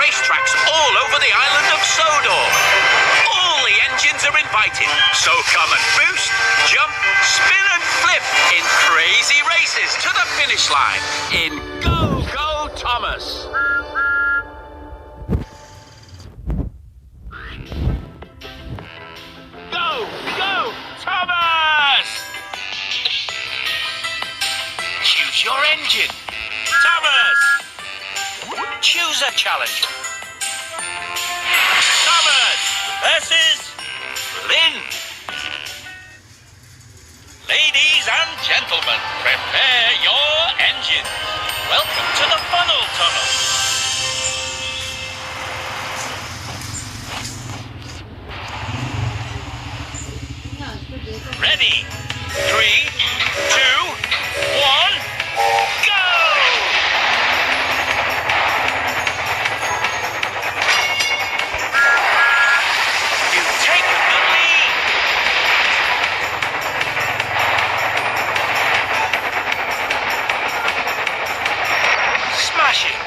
racetracks all over the island of Sodor. All the engines are invited, so come and boost, jump, spin and flip in crazy races to the finish line in Go, Go, Thomas! Go, Go, Thomas! Choose your engine. Thomas! Choose a challenger. Thomas versus Lynn. Ladies and gentlemen, prepare your engines. Welcome to the funnel tunnel. Ready? 3, 2, 1, go! You've taken the lead. Smashing.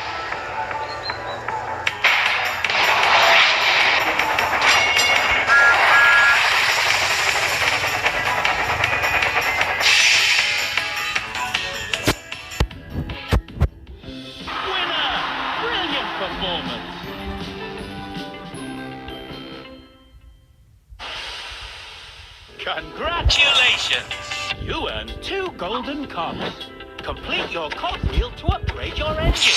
Performance. Congratulations! You earned 2 golden cogs. Complete your cogwheel to upgrade your engine.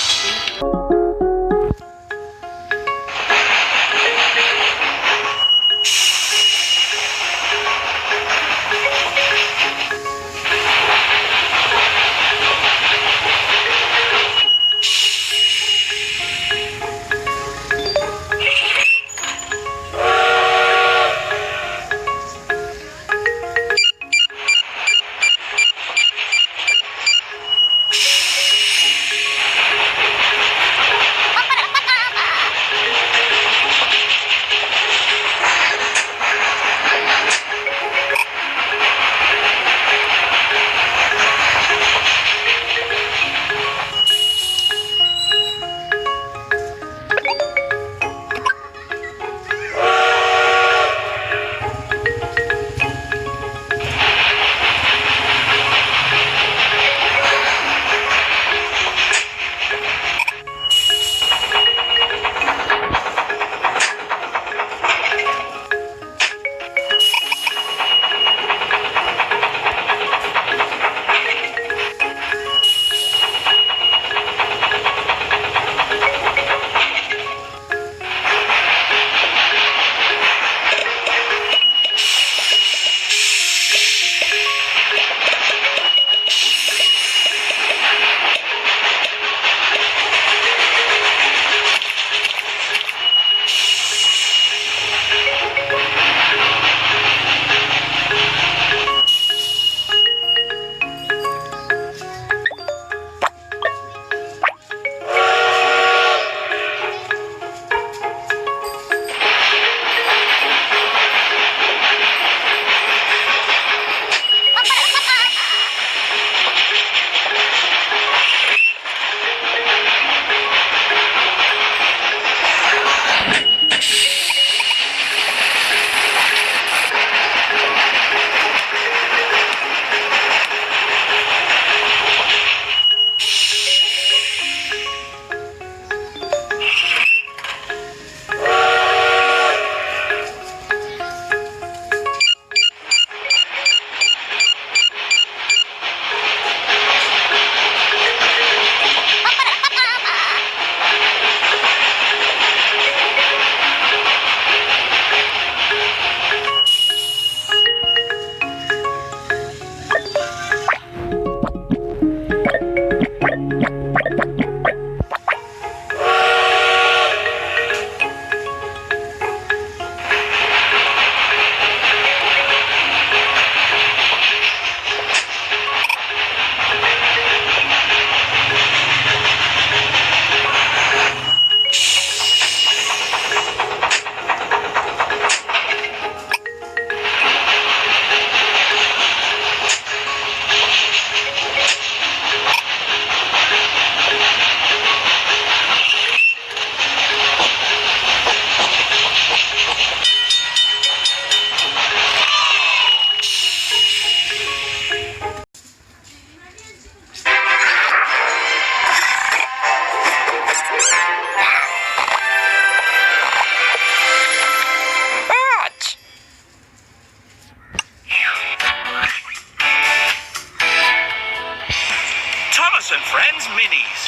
Thomas and Friends Minis.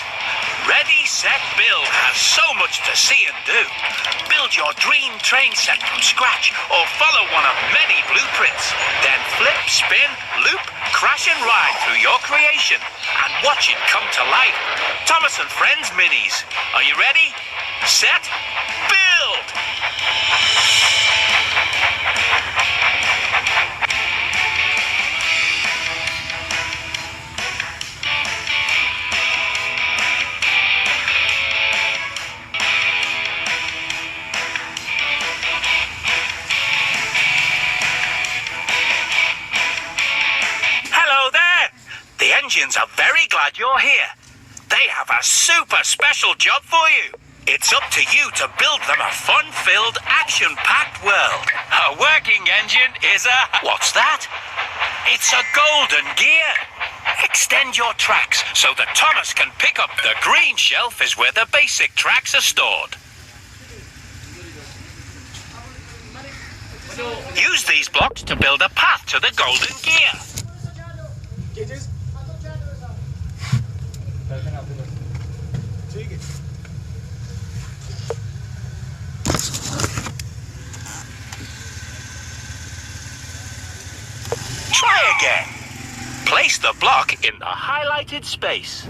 Ready, Set, Build has so much to see and do. Build your dream train set from scratch or follow one of many blueprints. Then flip, spin, loop, crash and ride through your creation and watch it come to life. Thomas and Friends Minis. Are you ready? Set, build! The engines are very glad you're here. They have a super special job for you. It's up to you to build them a fun-filled, action-packed world. A working engine is a... What's that? It's a golden gear. Extend your tracks so that Thomas can pick up the green shelf is where the basic tracks are stored. Use these blocks to build a path to the golden gear. Try again. Place the block in the highlighted space.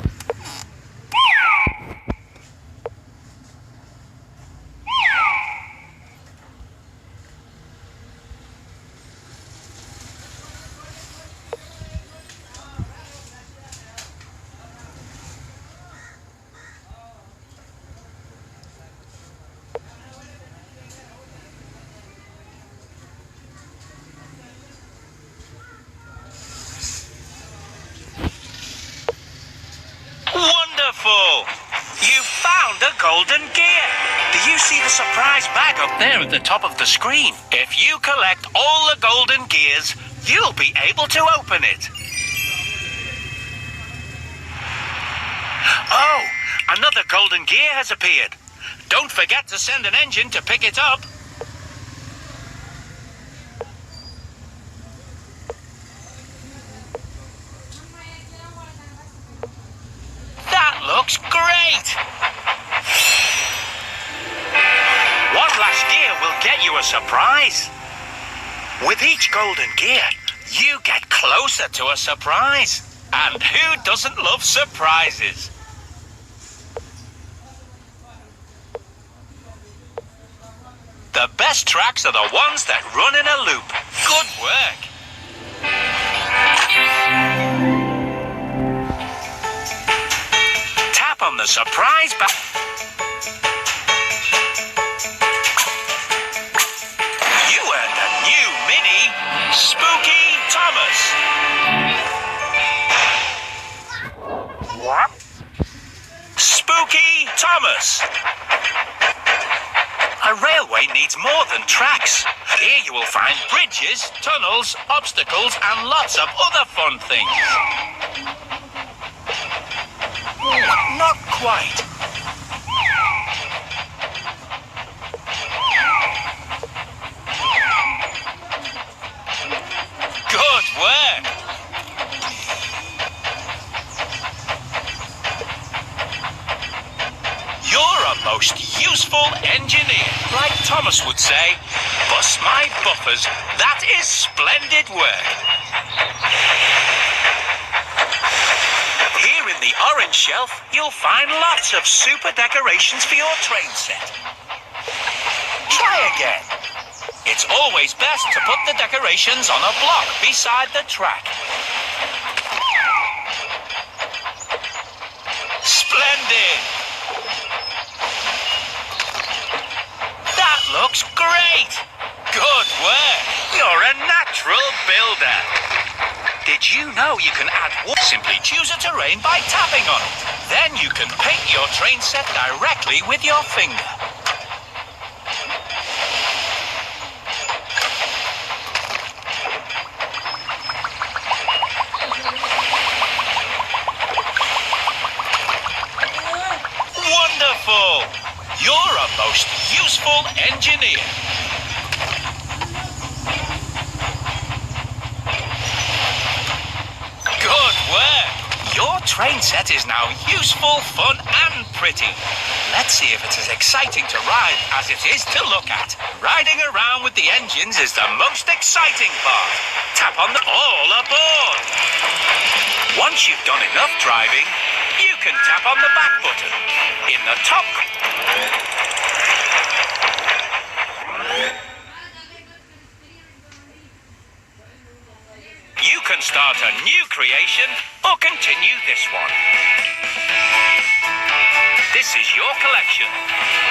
Wonderful! You found a golden gear. Do you see the surprise bag up there at the top of the screen? If you collect all the golden gears, you'll be able to open it. Oh, another golden gear has appeared. Don't forget to send an engine to pick it up. Looks great! One last gear will get you a surprise. With each golden gear, you get closer to a surprise. And who doesn't love surprises? The best tracks are the ones that run in a loop. Good work! On the surprise bag. You earned a new mini, Spooky Thomas. What? Spooky Thomas. A railway needs more than tracks. Here you will find bridges, tunnels, obstacles, and lots of other fun things. Not quite. Good work. You're a most useful engineer. Like Thomas would say, bust my buffers. That is splendid work. Here in the orange shelf, you'll find lots of super decorations for your train set. Try again. It's always best to put the decorations on a block beside the track. Splendid! That looks great! Good work! You're a natural builder. Did you know you can add wood? Simply choose a terrain by tapping on it. Then you can paint your train set directly with your finger. Wonderful! You're a most useful engineer. Good work! Your train set is now useful, fun, and pretty. Let's see if it's as exciting to ride as it is to look at. Riding around with the engines is the most exciting part. Tap on the all aboard. Once you've done enough driving, you can tap on the back button in the top. You can start a new creation or continue this one. This is your collection.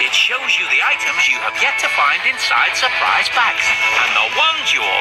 It shows you the items you have yet to find inside surprise bags and the ones you'll